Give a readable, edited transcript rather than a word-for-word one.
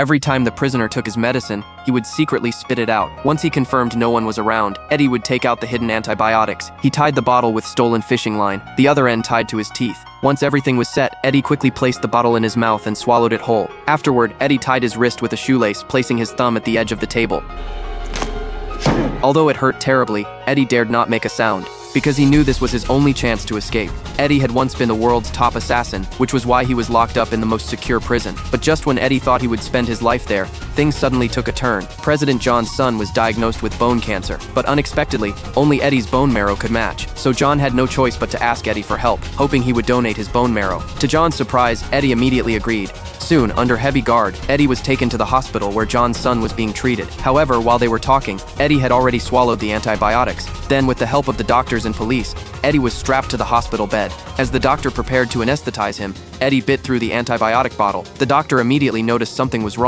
Every time the prisoner took his medicine, he would secretly spit it out. Once he confirmed no one was around, Eddie would take out the hidden antibiotics. He tied the bottle with stolen fishing line, the other end tied to his teeth. Once everything was set, Eddie quickly placed the bottle in his mouth and swallowed it whole. Afterward, Eddie tied his wrist with a shoelace, placing his thumb at the edge of the table. Although it hurt terribly, Eddie dared not make a sound, because he knew this was his only chance to escape. Eddie had once been the world's top assassin, which was why he was locked up in the most secure prison. But just when Eddie thought he would spend his life there, things suddenly took a turn. President John's son was diagnosed with bone cancer, but unexpectedly, only Eddie's bone marrow could match. So John had no choice but to ask Eddie for help, hoping he would donate his bone marrow. To John's surprise, Eddie immediately agreed. Soon, under heavy guard, Eddie was taken to the hospital where John's son was being treated. However, while they were talking, Eddie had already swallowed the antibiotics. Then, with the help of the doctors and police, Eddie was strapped to the hospital bed. As the doctor prepared to anesthetize him, Eddie bit through the antibiotic bottle. The doctor immediately noticed something was wrong.